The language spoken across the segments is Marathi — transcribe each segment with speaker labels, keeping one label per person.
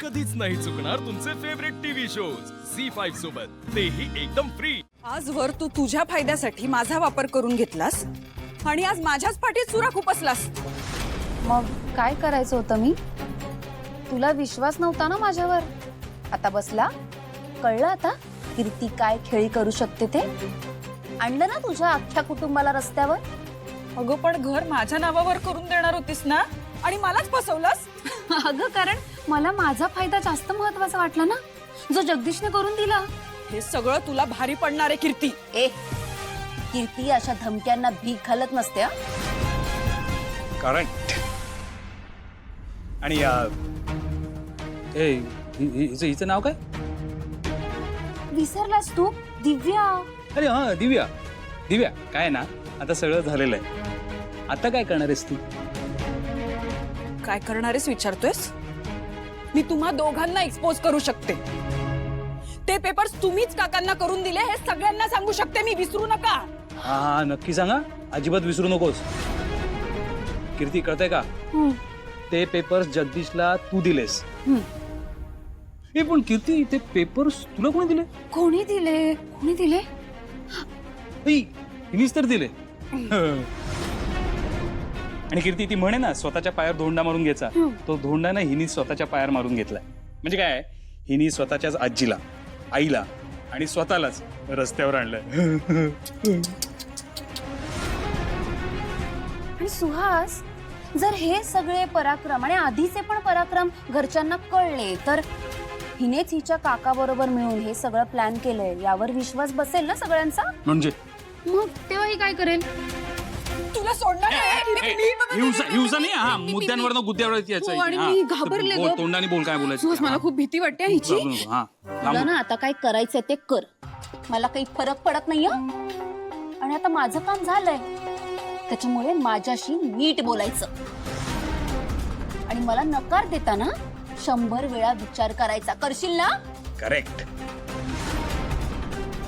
Speaker 1: कधीच नाही चुकणार तुमचे फेवरेट टीव्ही शोज झी5 सोबत, तेही एकदम फ्री।
Speaker 2: आजवर तू तुझ्या फायद्यासाठी माझा वापर करून घेतलास आणि आज माझ्याच पाठीत सुरा खुपसलास।
Speaker 3: मग काय करायचं होतं मी? तुला विश्वास नव्हता ना माझ्यावर? आता बसला? कळलं आता कीर्ती काय खेळी करू शकते ते? आणलं ना तुझ्या अख्ख्या कुटुंबाला रस्त्यावर?
Speaker 2: अगं पण घर माझ्या नावावर करून देणार होतीस ना आणि मलाच फसवलंस।
Speaker 3: अगं कारण मला माझा फायदा जास्त महत्वाचा वाटला ना, जो जगदीशने करून दिला।
Speaker 2: हे सगळं तुला भारी पडणार आहे कीर्ती।
Speaker 3: कीर्ती अशा धमक्यांना भीक घालत नसते।
Speaker 4: करंट आणि हिचं नाव काय?
Speaker 3: विसरलास तू? दिव्या।
Speaker 4: अरे हा, दिव्या। दिव्या काय ना, आता सगळं झालेलं आहे। आता काय करणार आहेस तू?
Speaker 2: काय करणारेस विचारतोयस? मी तुम्हा दोघांना एक्सपोज करू शकते। ते पेपर्स तुम्हीच काकांना करून दिले हे सगळ्यांना सांगू शकते मी, विसरू नका।
Speaker 4: हा नक्की सांगा, अजिबात विसरू नकोस। कीर्ती कळतंय का? ते पेपर्स जगदीशला तू दिलेस। हे पण कीर्ती, ते पेपर्स तुला कोणी दिले?
Speaker 3: कोणी दिले? कोणी दिले?
Speaker 4: हिनीच तर दिले। आणि कीर्ती ती म्हणे ना, स्वतःच्या पायावर धोंडा मारून घ्यायचा, तो धोंडा ना हिनी स्वतःच्या पायावर मारून घेतलाय। म्हणजे काय, हिनी स्वतःच्याच आजीला, आईला आणि स्वतःलाच रस्त्यावर आणलंय।
Speaker 3: आणि सुहास, जर हे सगळे पराक्रम आणि आधीचे पण पराक्रम घरच्यांना कळले तर हिनेच हिच्या काका बरोबर मिळून हे सगळं प्लॅन केलंय यावर विश्वास बसेल ना सगळ्यांचा?
Speaker 4: म्हणजे
Speaker 3: मग तेव्हा ही काय करेल?
Speaker 2: तुला सोडणार नाही।
Speaker 4: हिंसा नाही, हा मुद्द्यांवरनं गुद्द्यावर यायचं।
Speaker 3: हो, आणि मी घाबरले
Speaker 4: बोल,
Speaker 3: गं.
Speaker 4: तोंडाने बोल, काय बोलायचं?
Speaker 3: सुहास, मला खूप भीती वाटते हिची।
Speaker 4: हा,
Speaker 3: तुला ना आता काय करायचंय ते कर, मला काही फरक पडत नाहीये। आणि आता माझं काम झालंय, त्याच्यामुळे माझ्याशी नीट बोलायचं आणि मला नकार देताना 100 वेळा विचार करायचा। करशील ना?
Speaker 4: करेक्ट।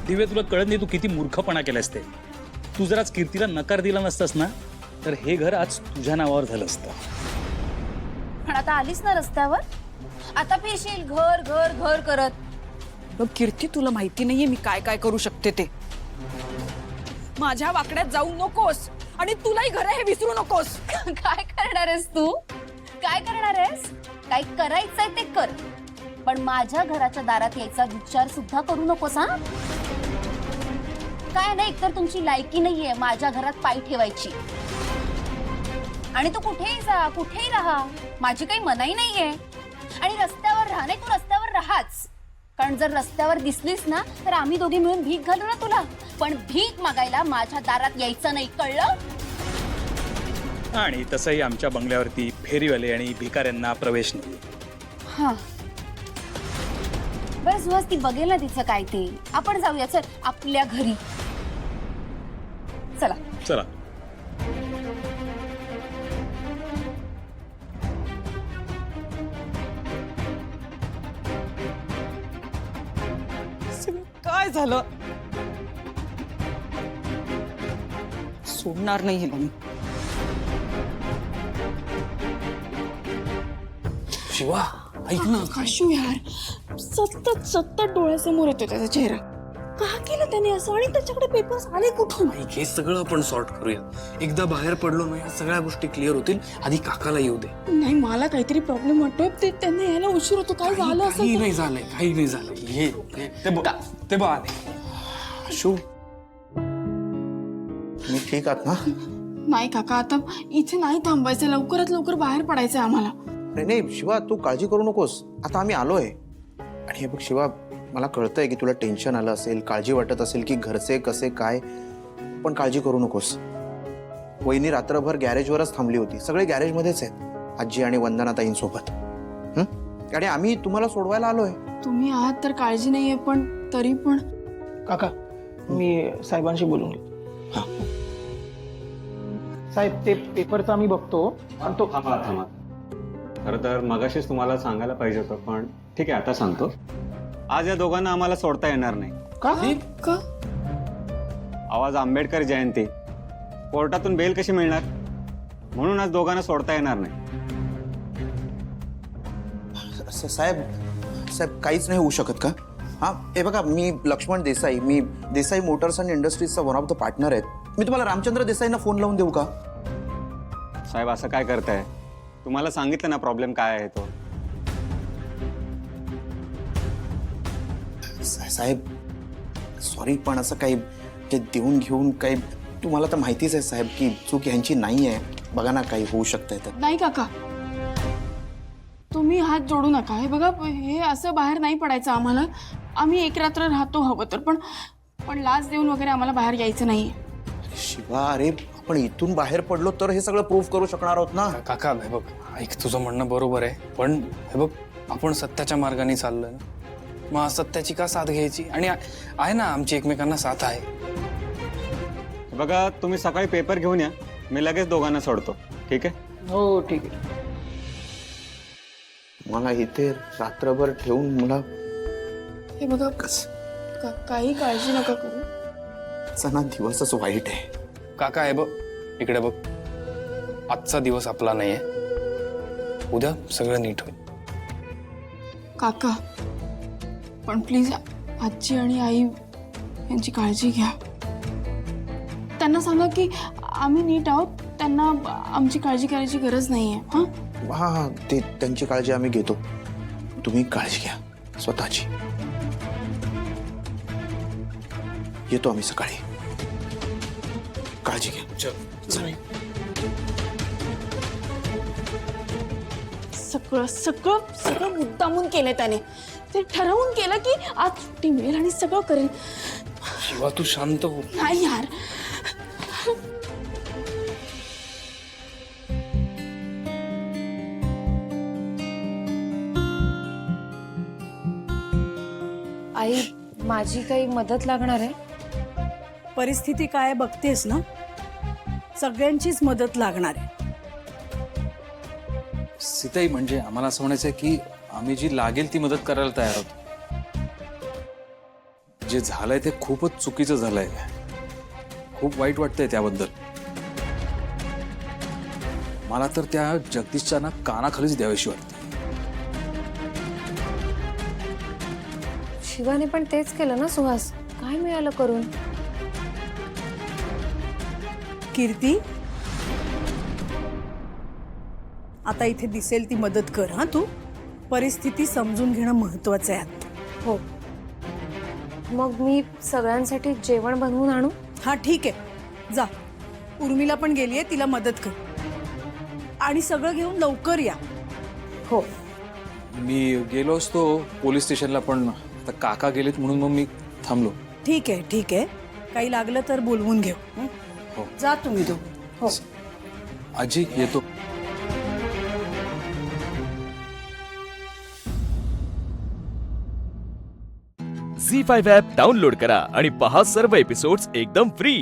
Speaker 4: दिव्या, तुला कळत नाही तू किती मूर्खपणा केलास ते। तू जराच कीर्तीला नकार दिला नसतास ना, तर हे घर आज तुझ्या नावावर झालं असतं।
Speaker 3: पण आता आलीस ना रस्त्यावर, आता फिरशील घर घर घर करत।
Speaker 2: बघ कीर्ती, तुला माहिती नाहीये मी काय काय करू शकते ते। माझ्या वाकड्यात जाऊ नकोस आणि तुलाही घर हे विसरू नकोस।
Speaker 3: काय करणार आहेस तू? काय करणार आहेस? काय करायचंय ते कर, पण माझ्या घराच्या दारात यायचा विचार सुद्धा करू नकोस। हा काय नाही, एकतर तुमची लायकी नाहीये माझ्या घरात पाय ठेवायची, आणि तू कुठेही जा, कुठेही राहा, माझी काही मनाई नाहीये। आणि रस्त्यावर राहा, नाही तू रस्त्यावर राहाच, कारण जर रस्त्यावर दिसलीस ना तर आम्ही दोघे मिळून भीक घालू ना तुला, पण भीक मागायला माझ्या दारात यायचं नाही, कळलं?
Speaker 4: आणि तसंही आमच्या बंगल्यावरती फेरीवाले आणि भिकाऱ्यांना प्रवेश नाही।
Speaker 3: हा बरं सुहास, ती बघेल ना तिचं काय ते। आपण जाऊया, चल आपल्या घरी, चला
Speaker 4: चला।
Speaker 2: काय झालं? सोडणार नाही हिला मी।
Speaker 4: शिवा, ऐक ना।
Speaker 2: काशू यार, सतत डोळ्यासमोर येतो त्याचा चेहरा। का केलं त्याने असं? आणि त्याच्याकडे पेपर्स आले कुठून?
Speaker 5: हे सगळं आपण सॉर्ट करूया। एकदा बाहेर पडलो ना, या सगळ्या गोष्टी क्लिअर होतील। आधी काकाला येऊ दे।
Speaker 2: नाही, मला काहीतरी प्रॉब्लेम वाटतोय। ते त्यांना यायला उशीर होतो। काय झालं असं?
Speaker 5: काही नाही झालंय, काही नाही झालंय। हे ते बघ आले।
Speaker 6: शू, मी ठीक आहात ना?
Speaker 7: नाही काका, आता इथे नाही थांबायचं, लवकरात लवकर बाहेर पडायचंय आम्हाला।
Speaker 6: नाही शिवा, तू काळजी करू नकोस, आता आम्ही आलोय। आणि हे बघ शिवा, मला कळतंय की तुला टेन्शन आलं असेल, काळजी वाटत असेल की घरचे कसे काय, पण काळजी करू नकोस। वहिनी रात्रभर गॅरेजवरच थांबली होती, सगळे गॅरेजमध्येच आहेत, आजी आणि वंदना ताईंसोबत। आणि आम्ही तुम्हाला सोडवायला आलोय।
Speaker 7: तुम्ही आहात तर काळजी नाहीये, पण तरी पण
Speaker 8: काका, मी साहेबांशी बोलून घेतो। साहेब, ते पेपरचा मी बघतो, पण तो
Speaker 9: थांबा। खरं तर मगाशीच तुम्हाला सांगायला पाहिजे होतं, पण ठीक आहे आता सांगतो। आज या दोघांना आम्हाला सोडता येणार नाही।
Speaker 7: का?
Speaker 9: आवाज आंबेडकर जयंती, कोर्टातून बेल कशी मिळणार, म्हणून आज दोघांना सोडता येणार नाही।
Speaker 6: साहेब साहेब काहीच नाही होऊ शकत का? हां हे बघा, मी लक्ष्मण देसाई, मी देसाई मोटर्स अँड इंडस्ट्रीजचा वन ऑफ द पार्टनर आहेत. मी तुम्हाला रामचंद्र देसाईंना फोन लावून देऊ का?
Speaker 9: साहेब असं काय करताय? तुम्हाला सांगितलं ना प्रॉब्लेम काय आहे तो.
Speaker 6: साहेब सॉरी, पण असं काही ते देऊन घेऊन काही, तुम्हाला तर माहितीच आहे साहेब की चूक ह्यांची नाही आहे. बघा ना काही होऊ शकतंय तर.
Speaker 7: नाही काका, तुम्ही हात जोडू नका. हे बघा, हे असं बाहेर नाही पडायचं आम्हाला. आम्ही एक रात्र राहतो हवं तर, पण लाच देऊन वगैरे आम्हाला बाहेर यायचं नाहीये.
Speaker 6: शिवा, अरे आपण इथून बाहेर पडलो तर हे सगळं प्रूव्ह करू शकणार आहोत ना.
Speaker 5: काका हे बघ, ऐक, तुझं म्हणणं बरोबर आहे, पण हे बघ आपण सत्याच्या मार्गाने चाललोय ना, मग असत्याची का साथ घ्यायची? आणि आहे ना आमची एकमेकांना साथ आहे.
Speaker 9: बघा तुम्ही सकाळी पेपर घेऊन या, मी लगेच दोघांना सोडतो. ठीक आहे?
Speaker 8: हो ठीक आहे.
Speaker 6: मला इथे रात्रभर ठेवून मला
Speaker 7: हे बघा, काही काळजी नका करू.
Speaker 6: ना दिवसच वाईट आहे.
Speaker 5: काका हे बघ, इकडे बघ, आजचा दिवस आपला नाहीये, उद्या सगळं नीट होईल.
Speaker 7: काका, पण प्लीज आजी आणि आई यांची काळजी घ्या. त्यांना सांगा की आम्ही नीट आहोत, त्यांना आमची काळजी करायची गरज नाहीये. हां
Speaker 6: हां हां, ते त्यांची काळजी आम्ही घेतो. तुम्ही काळजी घ्या स्वतःची. येतो आम्ही सकाळी. काळजी घ्या. चल.
Speaker 7: सगळं सगळं सगळं मुद्दामून केलंय त्याने. ते ठरवून केलं की आज सुट्टी मिळेल आणि सगळं करेल.
Speaker 5: शिवा तू शांत हो.
Speaker 7: नाही यार,
Speaker 10: आई माझी काही मदत लागणार आहे?
Speaker 2: परिस्थिती काय बघतेस ना, सगळ्यांचीच मदत लागणार आहे.
Speaker 4: सीताई, म्हणजे आम्हाला असं म्हणायचं की आम्ही जी लागेल ती मदत करायला तयार आहोत. जे झालंय ते खूपच चुकीचं झालंय. खूप वाईट वाटतंय त्याबद्दल. मला तर त्या जगदीशच्या ना कानाखालीच द्यावीशी वाटते.
Speaker 10: शिवाने पण तेच केलं ना सुहास, काय मिळालं करून?
Speaker 2: कीर्ती, आता इथे दिसेल ती मदत कर. हा, तू परिस्थिती समजून घेणं महत्वाचं आहे आता.
Speaker 10: हो, मग मी सगळ्यांसाठी जेवण बनवून आणू?
Speaker 2: हा ठीक आहे, जा. उर्मिला पण गेलीये, तिला मदत कर आणि सगळं घेऊन लवकर या.
Speaker 10: हो.
Speaker 4: मी गेलो असतो पोलीस स्टेशनला, पण आता काका गेलेत म्हणून मग मी थांबलो.
Speaker 2: ठीक आहे ठीक आहे, काही लागलं तर बोलवून घेऊ. हं?
Speaker 4: हो.
Speaker 2: जा तुम्ही दोघं. हो.
Speaker 4: आजी येतो.
Speaker 1: झी5 ॲप डाउनलोड करा आणि पहा सर्व एपिसोड्स एकदम फ्री.